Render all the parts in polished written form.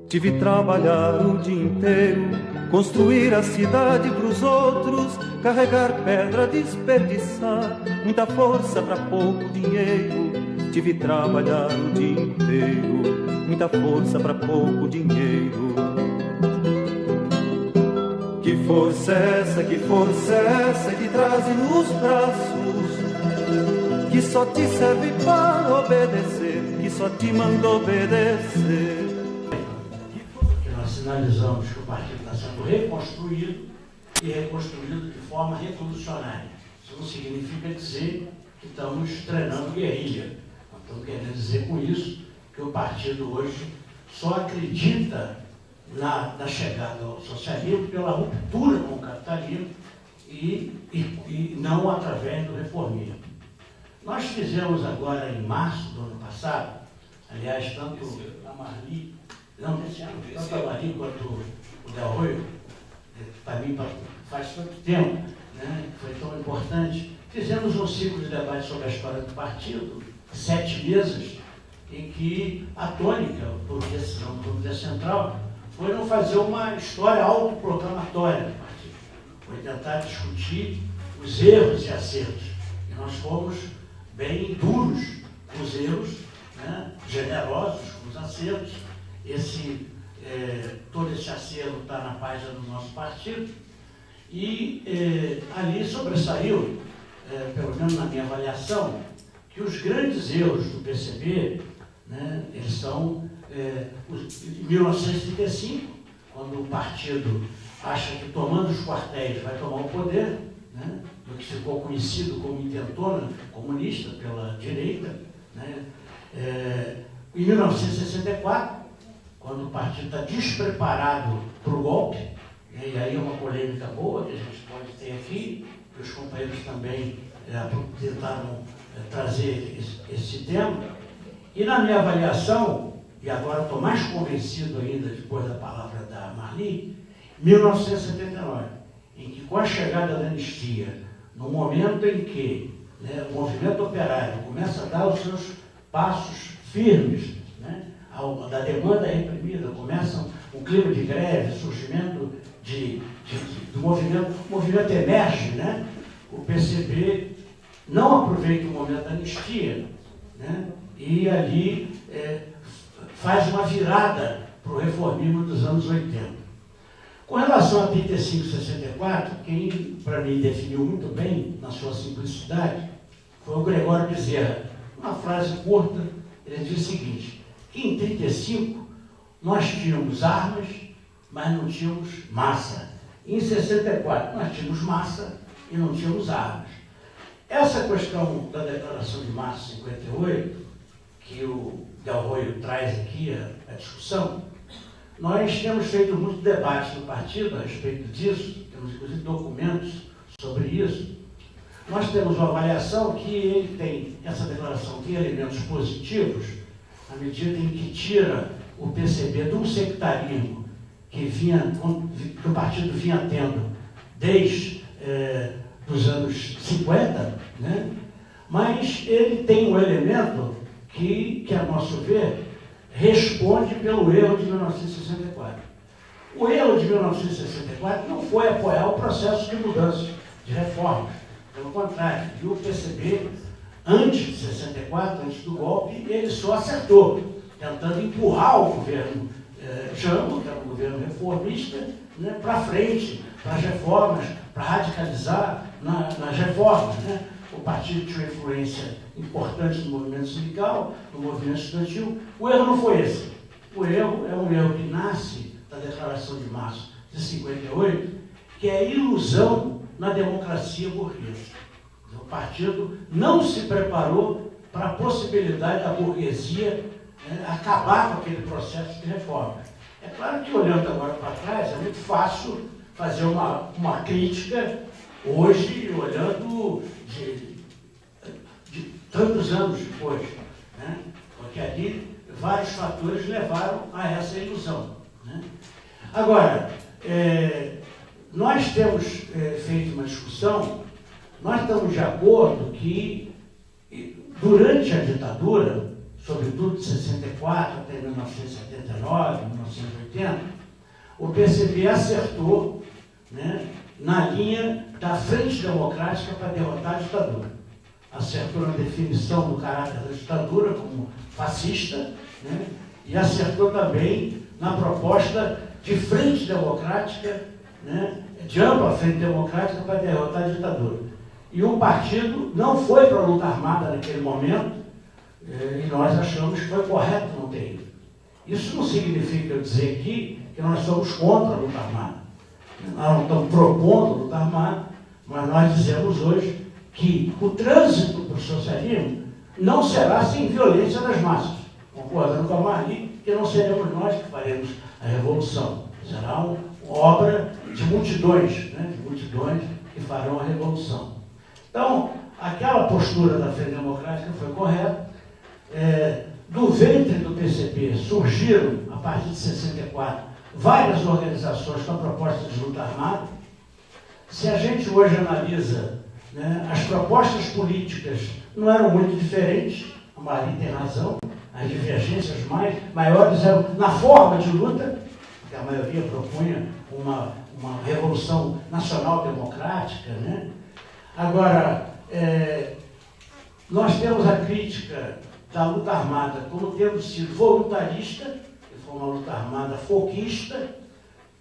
Tive que trabalhar o dia inteiro, construir a cidade pros outros, carregar pedra, desperdiçar muita força pra pouco dinheiro. Tive que trabalhar o dia inteiro, muita força pra pouco dinheiro. Que força é essa, que força é essa que trazem nos braços, que só te serve para obedecer, que só te manda obedecer. Sinalizamos que o partido está sendo reconstruído e reconstruído de forma revolucionária. Isso não significa dizer que estamos treinando guerrilha. Nós estamos querendo dizer com isso que o partido hoje só acredita na chegada ao socialismo pela ruptura com o capitalismo e não através do reformismo. Nós fizemos agora, em março do ano passado, aliás, tanto a Marli, não, desse ano, tanto a Marli quanto o Del Arroio, para mim faz tanto tempo, né, foi tão importante, fizemos um ciclo de debate sobre a história do partido, 7 mesas, em que a tônica, por decisão do Comitê Central, foi não fazer uma história autoproclamatória do partido, foi tentar discutir os erros e acertos. E nós fomos bem duros com os erros, né, generosos com os acertos. Todo esse acervo está na página do nosso partido e ali sobressaiu, pelo menos na minha avaliação, que os grandes erros do PCB, né, eles são em 1935, quando o partido acha que tomando os quartéis vai tomar o poder, né, do que ficou conhecido como intentona comunista pela direita, né, em 1964, quando o partido está despreparado para o golpe, e aí é uma polêmica boa que a gente pode ter aqui, que os companheiros também tentaram trazer esse tema. E na minha avaliação, e agora estou mais convencido ainda depois da palavra da Marli, 1979, em que com a chegada da anistia, no momento em que, né, o movimento operário começa a dar os seus passos firmes, né, da demanda reprimida, começa um clima de greve, surgimento do movimento, o movimento emerge, né? O PCB não aproveita o momento da anistia, né? E ali faz uma virada para o reformismo dos anos 80. Com relação a 35 e 64, quem para mim definiu muito bem, na sua simplicidade, foi o Gregório Bezerra. Uma frase curta, ele diz o seguinte: que em 35 nós tínhamos armas, mas não tínhamos massa. Em 64 nós tínhamos massa e não tínhamos armas. Essa questão da declaração de março de 58, que o Del Arroio traz aqui a discussão, nós temos feito muito debate no partido a respeito disso, temos inclusive documentos sobre isso. Nós temos uma avaliação que ele tem, essa declaração tem elementos positivos, à medida em que tira o PCB de um sectarismo que o partido vinha tendo desde os anos 50, né? Mas ele tem um elemento que, a nosso ver, responde pelo erro de 1964. O erro de 1964 não foi apoiar o processo de mudança, de reformas. Pelo contrário, e o PCB, antes de 64, antes do golpe, ele só acertou, tentando empurrar o governo Jango, que era um governo reformista, né, para frente, para as reformas, para radicalizar nas reformas. Né? O partido tinha uma influência importante no movimento sindical, no movimento estudantil. O erro não foi esse. O erro é um erro que nasce da Declaração de Março de 58, que é a ilusão na democracia burguesa. O partido não se preparou para a possibilidade da burguesia acabar com aquele processo de reforma. É claro que, olhando agora para trás, é muito fácil fazer uma crítica hoje, olhando de tantos anos depois, né? Porque ali vários fatores levaram a essa ilusão. Né? Agora, nós temos feito uma discussão, nós estamos de acordo que, durante a ditadura, sobretudo de 64 até 1979, 1980, o PCB acertou, né, na linha da Frente Democrática para derrotar a ditadura. Acertou na definição do caráter da ditadura como fascista, né, e acertou também na proposta de Frente Democrática, né, de ampla Frente Democrática para derrotar a ditadura. E o partido não foi para a luta armada naquele momento, e nós achamos que foi correto não ter ido. Isso não significa dizer aqui que nós somos contra a luta armada. Nós não estamos propondo a luta armada, mas nós dizemos hoje que o trânsito para o socialismo não será sem violência das massas. Concordando com a Marli, que não seremos nós que faremos a revolução. Será uma obra de multidões, né? De multidões que farão a revolução. Então, aquela postura da Frente Democrática foi correta. Do ventre do PCB surgiram, a partir de 64, várias organizações com a proposta de luta armada. Se a gente hoje analisa, né, as propostas políticas não eram muito diferentes, a Marli tem razão, as divergências maiores eram na forma de luta, que a maioria propunha uma revolução nacional democrática, né? Agora, nós temos a crítica da luta armada como tendo sido voluntarista, que foi uma luta armada foquista,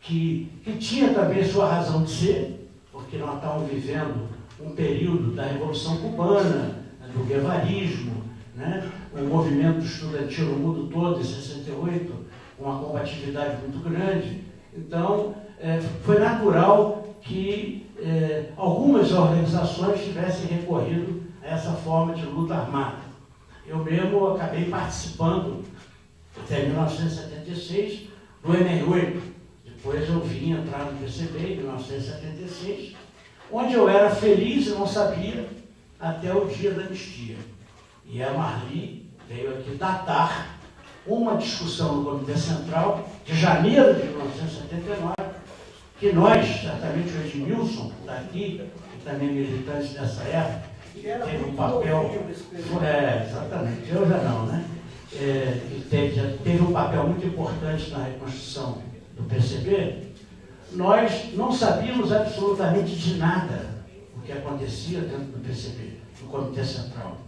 que tinha também sua razão de ser, porque nós estamos vivendo um período da Revolução Cubana, do guevarismo, né? O movimento estudantil no mundo todo, em 68, uma combatividade muito grande. Então, foi natural que algumas organizações tivessem recorrido a essa forma de luta armada. Eu mesmo acabei participando, até 1976, do MR8. Depois eu vim entrar no PCB, em 1976, onde eu era feliz e não sabia, até o dia da anistia. E a Marli veio aqui datar uma discussão no Comitê Central de janeiro de 1979, que nós, certamente o Edmilson, que está aqui, que também é militante dessa época, teve um papel... exatamente, eu já não, né? Teve um papel muito importante na reconstrução do PCB. Nós não sabíamos absolutamente de nada o que acontecia dentro do PCB, no Comitê Central.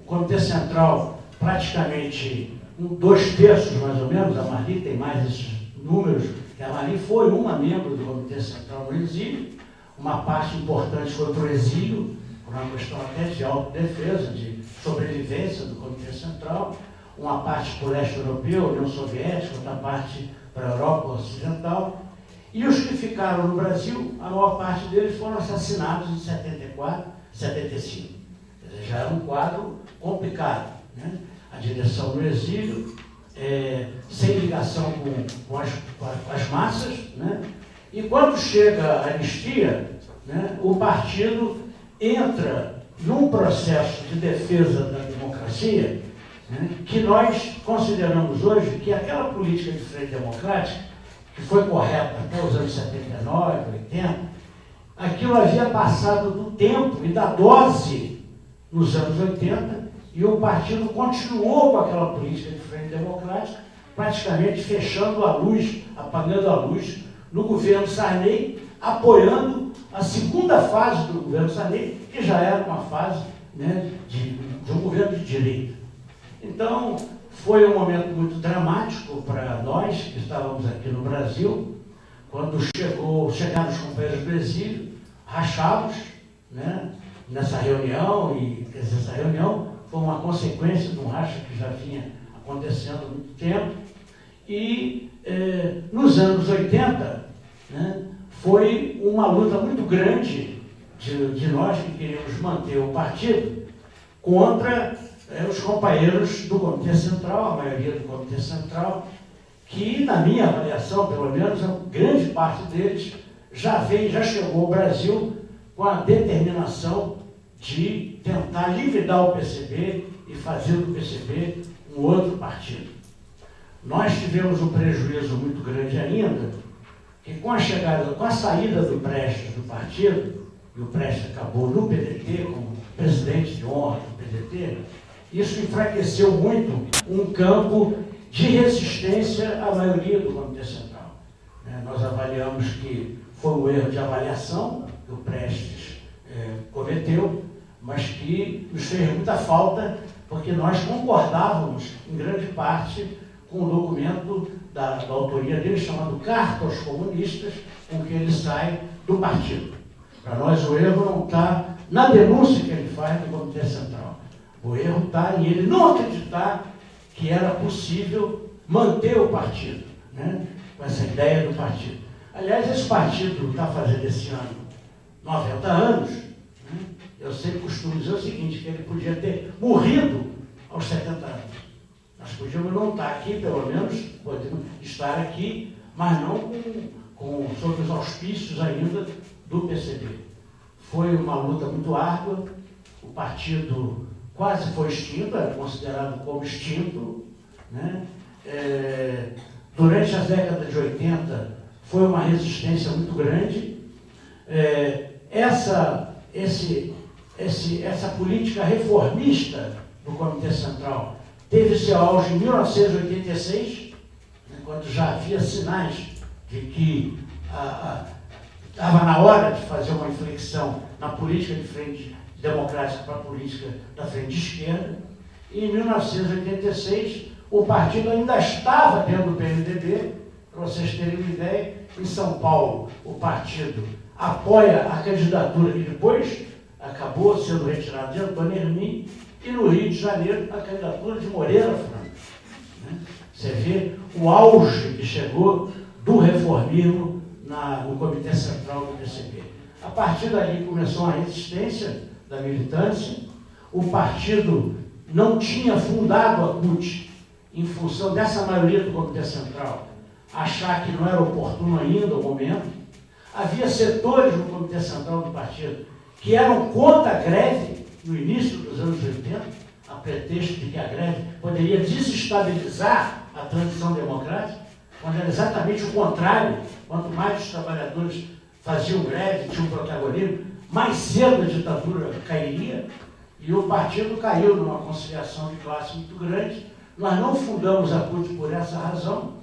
O Comitê Central, praticamente 2/3 mais ou menos, a Marli tem mais esses números, que a Marli foi uma membro do Comitê Central no exílio, uma parte importante foi para o exílio, por uma questão até de autodefesa, de sobrevivência do Comitê Central, uma parte para o leste europeu, União Soviética, outra parte para a Europa Ocidental, e os que ficaram no Brasil, a maior parte deles foram assassinados em 74, 75. Quer dizer, já era um quadro complicado, né? A direção no exílio, sem ligação com as massas, né? E quando chega a anistia, né, o partido entra num processo de defesa da democracia, né, que nós consideramos hoje que aquela política de frente democrática, que foi correta até os anos 79, 80, aquilo havia passado do tempo e da dose nos anos 80, e o partido continuou com aquela política de frente democrática, praticamente fechando a luz, apagando a luz no governo Sarney, apoiando a segunda fase do governo Sarney, que já era uma fase, né, de um governo de direita. Então, foi um momento muito dramático para nós, que estávamos aqui no Brasil, quando chegaram os companheiros do exílio, rachados, né, nessa reunião, e essa reunião foi uma consequência de um racha que já vinha acontecendo há muito tempo, e nos anos 80, né, foi uma luta muito grande de nós que queríamos manter o partido contra os companheiros do Comitê Central, a maioria do Comitê Central, que, na minha avaliação, pelo menos, a grande parte deles já chegou ao Brasil com a determinação de tentar liquidar o PCB e fazer do PCB um outro partido. Nós tivemos um prejuízo muito grande ainda, que com a saída do Prestes do partido, e o Prestes acabou no PDT como presidente de honra do PDT, Isso enfraqueceu muito um campo de resistência à maioria do Comitê Central. Nós avaliamos que foi um erro de avaliação que o Prestes cometeu, mas que nos fez muita falta, porque nós concordávamos, em grande parte, com o documento da autoria dele, chamado Carta aos Comunistas, com que ele sai do partido. Para nós, o erro não está na denúncia que ele faz do Comitê Central. O erro está em ele não acreditar que era possível manter o partido, né, com essa ideia do partido. Aliás, esse partido está fazendo esse ano 90 anos. Né? Eu sempre costumo dizer o seguinte, que ele podia ter morrido aos 70 anos. Nós podíamos não estar aqui, pelo menos, podemos estar aqui, mas não sob os auspícios ainda do PCB. Foi uma luta muito árdua, o partido quase foi extinto, era considerado como extinto, né? Durante as décadas de 80 foi uma resistência muito grande. Essa política reformista do Comitê Central teve seu auge em 1986, né, quando já havia sinais de que estava na hora de fazer uma inflexão na política de frente democrática para a política da frente de esquerda. E em 1986, o partido ainda estava dentro do PMDB. Para vocês terem uma ideia, em São Paulo, o partido apoia a candidatura que depois acabou sendo retirada de Antônio Hermínio, e no Rio de Janeiro, a candidatura de Moreira Franco. Né? Você vê o auge que chegou do reformismo no Comitê Central do PCB. A partir dali começou a resistência da militância. O partido não tinha fundado a CUT em função dessa maioria do Comitê Central achar que não era oportuno ainda o momento. Havia setores no Comitê Central do partido que eram contra a greve no início dos anos 80, a pretexto de que a greve poderia desestabilizar a transição democrática, quando era exatamente o contrário. Quanto mais os trabalhadores faziam greve, tinham protagonismo, mais cedo a ditadura cairia, e o partido caiu numa conciliação de classe muito grande. Nós não fundamos a CUT por essa razão.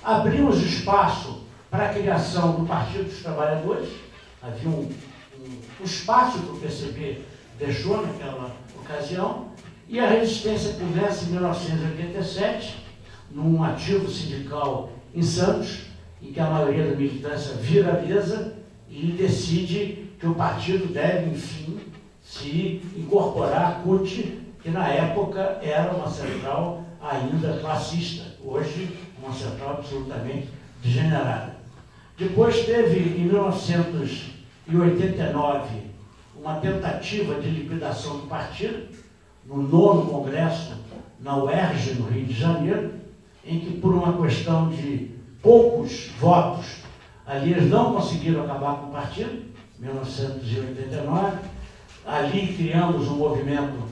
Abrimos espaço para a criação do Partido dos Trabalhadores. Havia um espaço que o PCB deixou naquela ocasião, e a resistência começa em 1987, num ativo sindical em Santos, em que a maioria da militância vira a mesa e decide que o partido deve, enfim, se incorporar à CUT, que na época era uma central ainda classista, hoje uma central absolutamente degenerada. Depois teve, em 1989, uma tentativa de liquidação do partido, no 9º Congresso, na UERJ, no Rio de Janeiro, em que, por uma questão de poucos votos, ali eles não conseguiram acabar com o partido, 1989. Ali criamos um movimento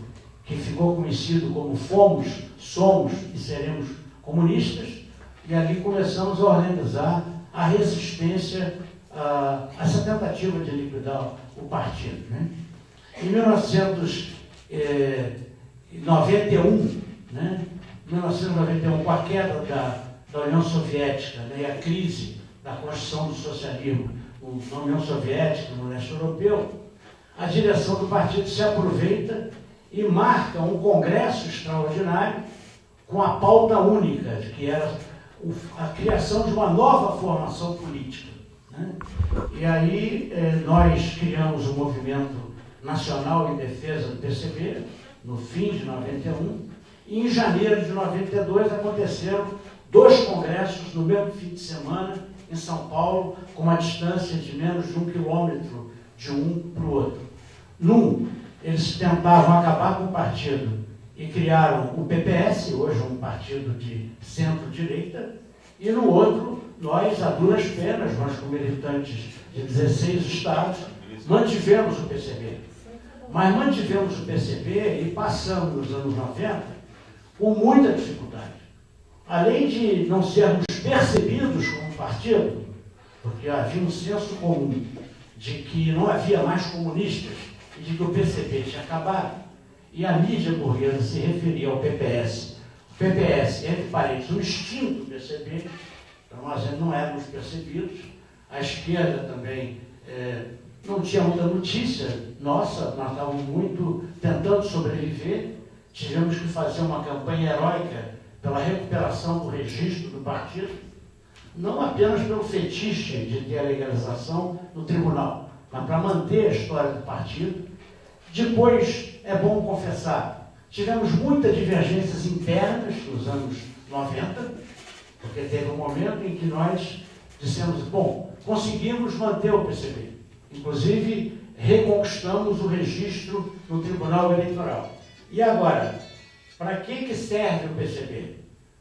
que ficou conhecido como Fomos, Somos e Seremos Comunistas, e ali começamos a organizar a resistência a essa tentativa de liquidar o partido. Né? Em 1991, com a queda da União Soviética, né, e a crise da construção do socialismo na União Soviética, no leste europeu, a direção do partido se aproveita e marca um congresso extraordinário com a pauta única, que era a criação de uma nova formação política. Né? E aí nós criamos o Movimento Nacional em Defesa do PCB, no fim de 91, e em janeiro de 92 aconteceram 2 congressos no mesmo fim de semana em São Paulo, com uma distância de menos de 1 quilômetro de um para o outro. Num, eles tentavam acabar com o partido e criaram o PPS, hoje um partido de centro-direita, e no outro, nós, a duras penas, nós como militantes de 16 estados, mantivemos o PCB. Mas mantivemos o PCB e passamos nos anos 90 com muita dificuldade. Além de não sermos percebidos como partido, porque havia um senso comum de que não havia mais comunistas e de que o PCB tinha acabado, e a mídia burguesa se referia ao PPS. O PPS, entre parênteses, o extinto PCB, então nós não éramos percebidos. A esquerda também não tinha muita notícia nossa, nós estávamos muito tentando sobreviver. Tivemos que fazer uma campanha heróica pela recuperação do registro do partido, não apenas pelo fetiche de ter a legalização no tribunal, mas para manter a história do partido. Depois, é bom confessar, tivemos muitas divergências internas nos anos 90, porque teve um momento em que nós dissemos, bom, conseguimos manter o PCB. Inclusive, reconquistamos o registro no Tribunal Eleitoral. E agora, para que serve o PCB?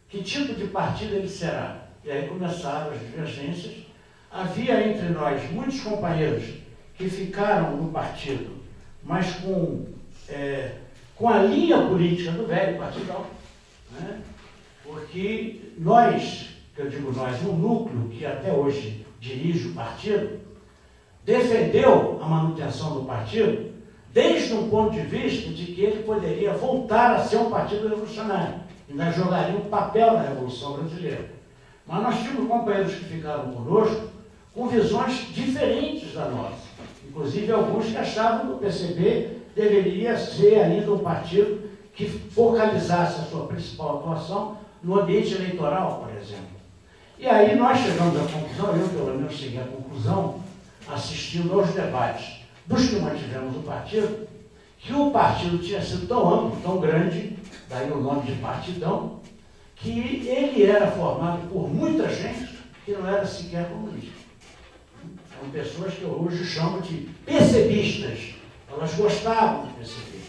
Que tipo de partido ele será? E aí começaram as divergências. Havia entre nós muitos companheiros que ficaram no partido, mas com a linha política do velho partidão, né? Porque nós, que eu digo nós, um núcleo que até hoje dirige o partido, defendeu a manutenção do partido desde um ponto de vista de que ele poderia voltar a ser um partido revolucionário, ainda jogaria um papel na Revolução Brasileira. Mas nós tínhamos companheiros que ficaram conosco com visões diferentes da nossa. Inclusive alguns que achavam que o PCB deveria ser ainda um partido que focalizasse a sua principal atuação no ambiente eleitoral, por exemplo. E aí nós chegamos à conclusão, eu pelo menos cheguei à conclusão, assistindo aos debates dos que mantivemos o partido, que o partido tinha sido tão amplo, tão grande, daí o nome de partidão, que ele era formado por muita gente que não era sequer comunista. São pessoas que eu hoje chamo de PCBistas. Elas gostavam do PCB.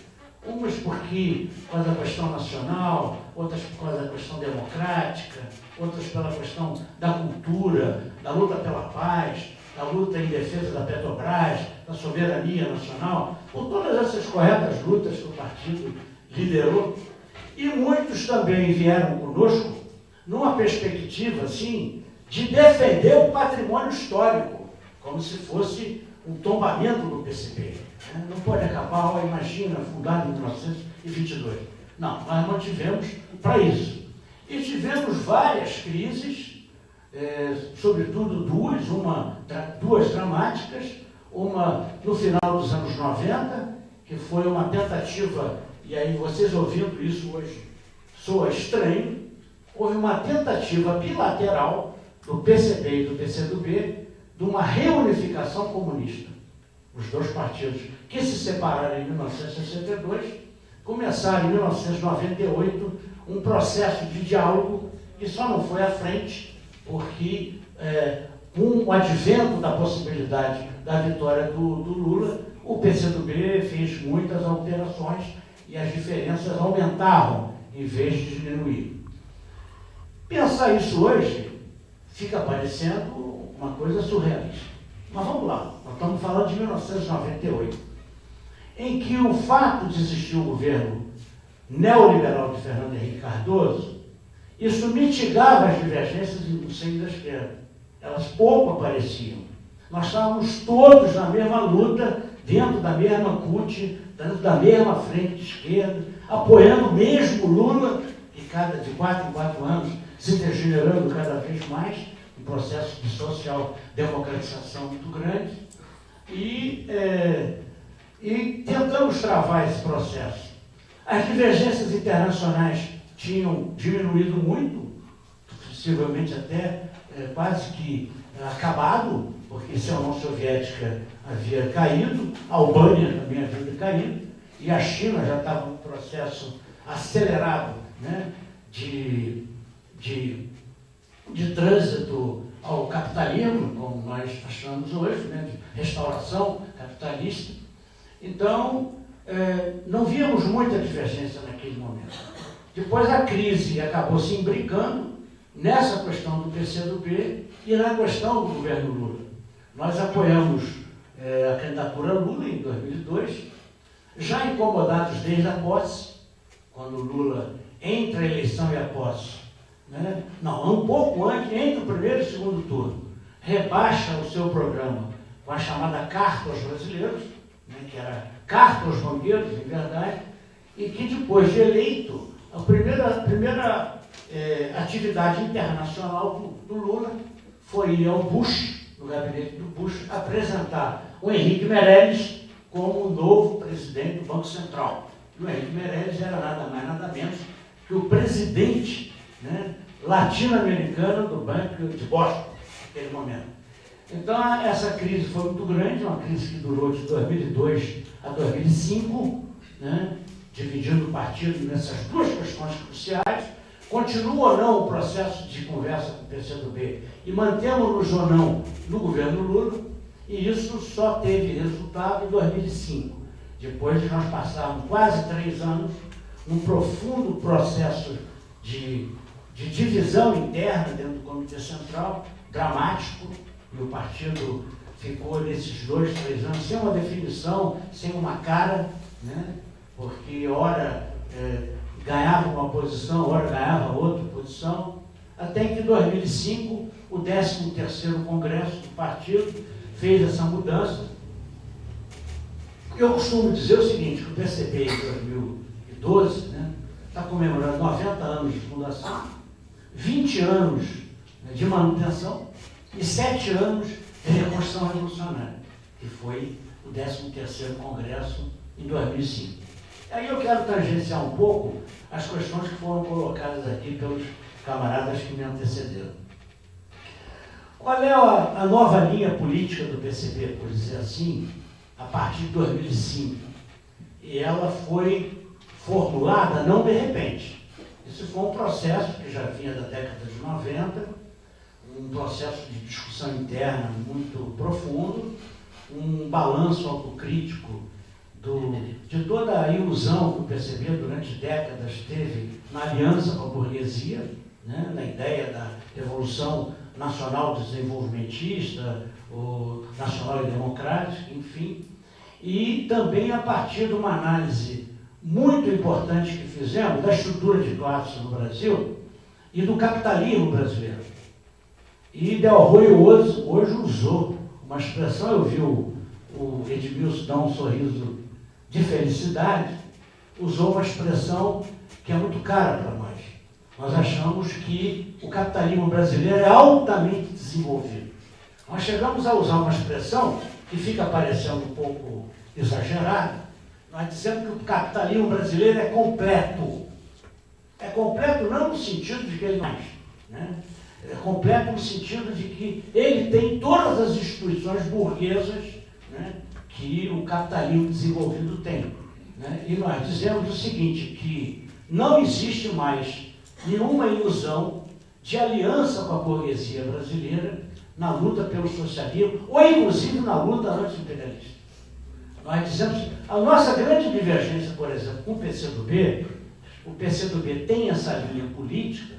Umas porque por causa da questão nacional, outras por causa da questão democrática, outras pela questão da cultura, da luta pela paz, da luta em defesa da Petrobras, da soberania nacional, por todas essas corretas lutas que o partido liderou. E muitos também vieram conosco numa perspectiva, assim, de defender o patrimônio histórico, como se fosse um tombamento do PCB. Não pode acabar, imagina, fundado em 1922. Não, nós mantivemos para isso. E tivemos várias crises, sobretudo duas dramáticas, uma no final dos anos 90, que foi uma tentativa, e aí vocês ouvindo isso hoje soa estranho, houve uma tentativa bilateral do PCB e do PCdoB de uma reunificação comunista. Os dois partidos que se separaram em 1962 começaram em 1998 um processo de diálogo que só não foi à frente porque com o advento da possibilidade da vitória do Lula, o PCdoB fez muitas alterações e as diferenças aumentaram em vez de diminuir. Pensar isso hoje fica parecendo uma coisa surrealista. Mas vamos lá, nós estamos falando de 1998, em que o fato de existir o governo neoliberal de Fernando Henrique Cardoso, isso mitigava as divergências no seio da esquerda. Elas pouco apareciam. Nós estávamos todos na mesma luta, dentro da mesma CUT, dentro da mesma frente de esquerda, apoiando mesmo Lula, que de 4 em 4 anos se degenerando cada vez mais, um processo de social-democratização muito grande, e tentamos travar esse processo. As divergências internacionais tinham diminuído muito, possivelmente até quase que acabado, porque se a União Soviética havia caído, a Albânia também havia caído, e a China já estava num processo acelerado, né, de trânsito ao capitalismo, como nós achamos hoje, né, de restauração capitalista. Então, não víamos muita divergência naquele momento. Depois a crise acabou se imbricando nessa questão do PCdoB e na questão do governo Lula. Nós apoiamos a candidatura Lula em 2002, já incomodados desde a posse, quando Lula, entre a eleição e a posse, né? Não, um pouco antes, entre o primeiro e o segundo turno, rebaixa o seu programa com a chamada Carta aos Brasileiros, né, que era Carta aos Banqueiros, em verdade, e que depois de eleito, a primeira atividade internacional do Lula foi ir ao Bush, no gabinete do Bush, apresentar o Henrique Meirelles como o novo presidente do Banco Central. E o Henrique Meirelles era nada mais, nada menos que o presidente, né, latino-americano do Banco de Boston, naquele momento. Então, essa crise foi muito grande, uma crise que durou de 2002 a 2005, né, dividindo o partido nessas duas questões cruciais. Continua ou não o processo de conversa com o PCdoB e mantemos-nos ou não no governo Lula, e isso só teve resultado em 2005, depois de nós passarmos quase 3 anos num profundo processo de divisão interna dentro do Comitê Central, dramático, e o partido ficou nesses 2, 3 anos sem uma definição, sem uma cara, né? Porque ora ganhava uma posição, ora ganhava outra posição, até que em 2005 o 13º Congresso do partido fez essa mudança. Eu costumo dizer o seguinte, que o PCB em 2012 está comemorando 90 anos de fundação, 20 anos de manutenção e 7 anos de reconstrução revolucionária, que foi o 13º Congresso em 2005. Aí eu quero tangenciar um pouco as questões que foram colocadas aqui pelos camaradas que me antecederam. Qual é a nova linha política do PCB, por dizer assim, a partir de 2005? E ela foi formulada não de repente. Isso foi um processo que já vinha da década de 90, um processo de discussão interna muito profundo, um balanço autocrítico de toda a ilusão que o PCB durante décadas teve na aliança com a burguesia, né, na ideia da revolução nacional desenvolvimentista, ou nacional e democrática, enfim, e também a partir de uma análise muito importante que fizemos da estrutura de classes no Brasil e do capitalismo brasileiro. E Del Arroio hoje usou uma expressão, eu vi o Edmilson dar um sorriso de felicidade, usou uma expressão que é muito cara para nós. Nós achamos que o capitalismo brasileiro é altamente desenvolvido. Nós chegamos a usar uma expressão que fica parecendo um pouco exagerada. Nós dizemos que o capitalismo brasileiro é completo. É completo não no sentido de que ele não é, né? É completo no sentido de que ele tem todas as instituições burguesas, né, que o capitalismo desenvolvido tem, né? E nós dizemos o seguinte, que não existe mais nenhuma ilusão de aliança com a burguesia brasileira na luta pelo socialismo, ou inclusive na luta anti-imperialista. Nós dizemos, a nossa grande divergência, por exemplo, com o PCdoB tem essa linha política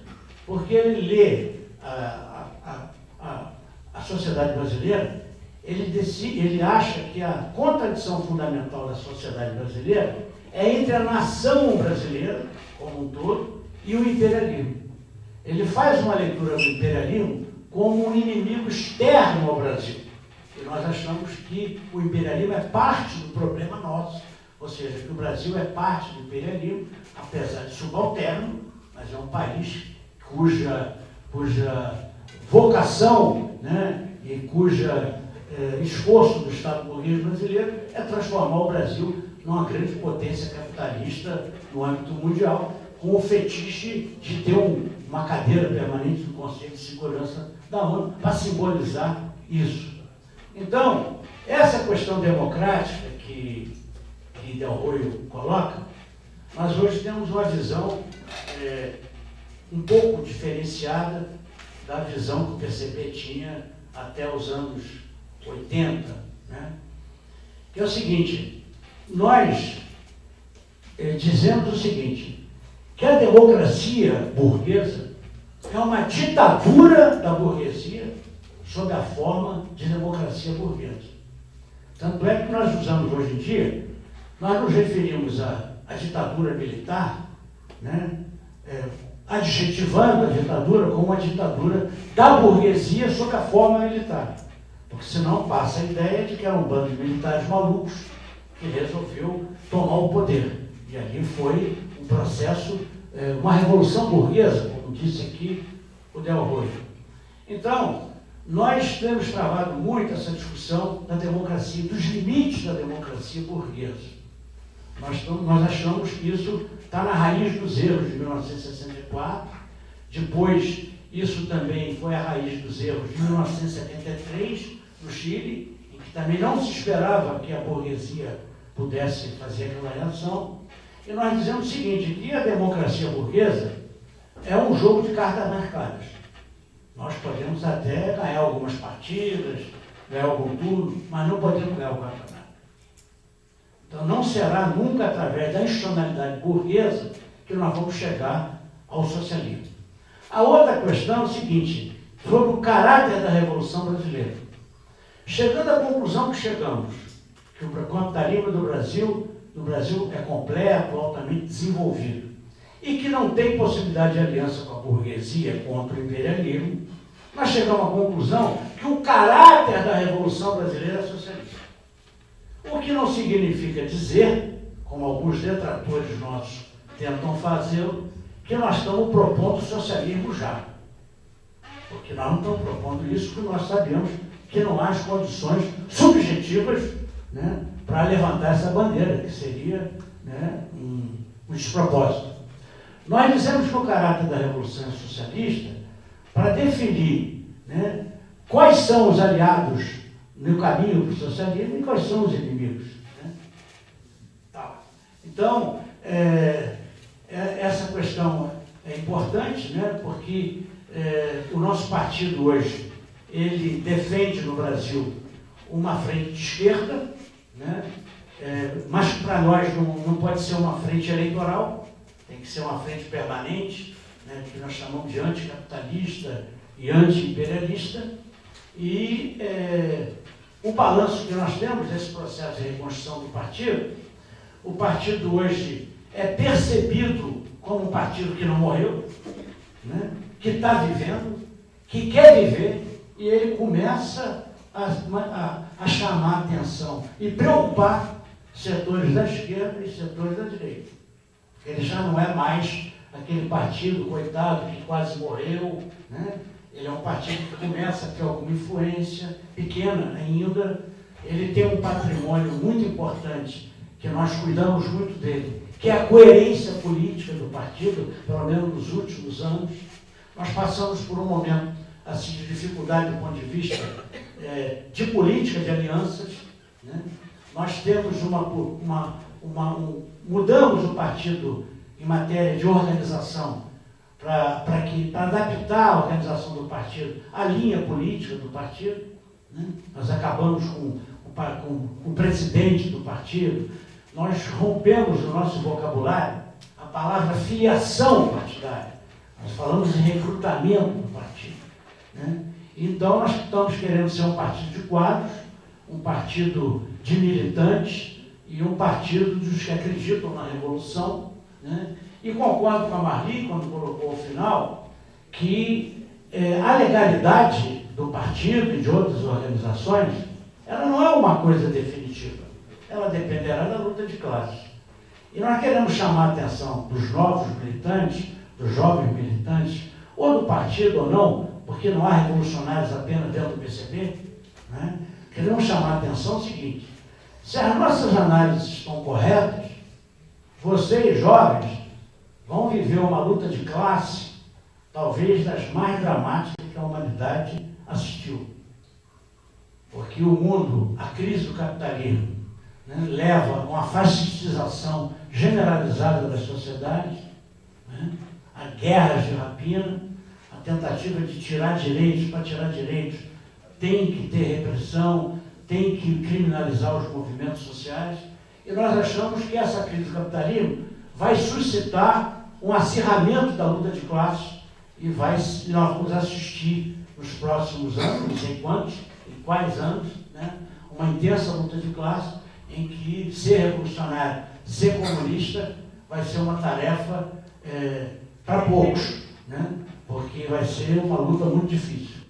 porque ele lê a sociedade brasileira, ele acha que a contradição fundamental da sociedade brasileira é entre a nação brasileira, como um todo, e o imperialismo. Ele faz uma leitura do imperialismo como um inimigo externo ao Brasil. E nós achamos que o imperialismo é parte do problema nosso, ou seja, que o Brasil é parte do imperialismo, apesar de subalterno, mas é um país cuja vocação, né, e cuja esforço do Estado burguês brasileiro é transformar o Brasil numa grande potência capitalista no âmbito mundial, com o fetiche de ter uma cadeira permanente no Conselho de Segurança da ONU para simbolizar isso. Então, essa questão democrática que Del Arroio coloca, nós hoje temos uma visão um pouco diferenciada da visão que o PCB tinha até os anos 80, né? Que é o seguinte, nós dizemos o seguinte, que a democracia burguesa é uma ditadura da burguesia sob a forma de democracia burguesa. Tanto é que nós usamos hoje em dia, nós nos referimos à ditadura militar, né, adjetivando a ditadura como uma ditadura da burguesia sob a forma militar. Porque senão passa a ideia de que era um bando de militares malucos que resolveu tomar o poder. E E ali foi um processo, uma revolução burguesa, como disse aqui o Del Rey. Então, nós temos travado muito essa discussão da democracia, dos limites da democracia burguesa. Nós achamos que isso está na raiz dos erros de 1964, depois isso também foi a raiz dos erros de 1973, no Chile, em que também não se esperava que a burguesia pudesse fazer aquela reação. E nós dizemos o seguinte, que a democracia burguesa é um jogo de cartas marcadas. Nós podemos até ganhar algumas partidas, ganhar algum turno, mas não podemos ganhar o campeonato. Então não será nunca através da institucionalidade burguesa que nós vamos chegar ao socialismo. A outra questão é o seguinte, sobre o caráter da Revolução Brasileira. Chegando à conclusão que chegamos, que o capitalismo do Brasil é completo, altamente desenvolvido, e que não tem possibilidade de aliança com a burguesia contra o imperialismo, nós chegamos à conclusão que o caráter da Revolução Brasileira é socialista. O que não significa dizer, como alguns detratores nossos tentam fazê-lo, que nós estamos propondo socialismo já. Porque nós não estamos propondo isso, porque nós sabemos que não há as condições subjetivas, né, para levantar essa bandeira, que seria, né, um despropósito. Nós dizemos que o caráter da Revolução é socialista para definir, né, quais são os aliados no caminho para o socialismo e quais são os inimigos. Né? Tá. Então, essa questão é importante, né, porque o nosso partido hoje, ele defende no Brasil uma frente de esquerda, né, mas para nós não pode ser uma frente eleitoral, tem que ser uma frente permanente, né, que nós chamamos de anticapitalista e anti-imperialista, e o balanço que nós temos desse processo de reconstrução do partido, o partido hoje é percebido como um partido que não morreu, né, que está vivendo, que quer viver, e ele começa a chamar a atenção e preocupar setores da esquerda e setores da direita. Ele já não é mais aquele partido, coitado, que quase morreu, né? Ele é um partido que começa a ter alguma influência, pequena ainda. Ele tem um patrimônio muito importante, que nós cuidamos muito dele, que é a coerência política do partido, pelo menos nos últimos anos. Nós passamos por um momento assim, de dificuldade do ponto de vista de política de alianças, né? Nós temos mudamos o partido em matéria de organização para adaptar a organização do partido à linha política do partido, né? Nós acabamos com o presidente do partido, nós rompemos no nosso vocabulário a palavra filiação partidária, nós falamos em recrutamento do partido, né? Então nós estamos querendo ser um partido de quadros, um partido de militantes e um partido dos que acreditam na revolução, né? E concordo com a Marli, quando colocou ao final, que a legalidade do partido e de outras organizações, ela não é uma coisa definitiva. Ela dependerá da luta de classes. E nós queremos chamar a atenção dos novos militantes, dos jovens militantes, ou do partido ou não, porque não há revolucionários apenas dentro do PCB, né? Queremos chamar a atenção o seguinte, se as nossas análises estão corretas, vocês, jovens, vão viver uma luta de classe, talvez das mais dramáticas que a humanidade assistiu. Porque o mundo, a crise do capitalismo, né, leva a uma fascistização generalizada das sociedades, né, a guerras de rapina, a tentativa de tirar direitos. Para tirar direitos tem que ter repressão, tem que criminalizar os movimentos sociais, e nós achamos que essa crise do capitalismo vai suscitar um acirramento da luta de classes e nós vamos assistir nos próximos anos, não sei quantos, e quais anos, né, uma intensa luta de classes em que ser revolucionário, ser comunista, vai ser uma tarefa para poucos, né, porque vai ser uma luta muito difícil.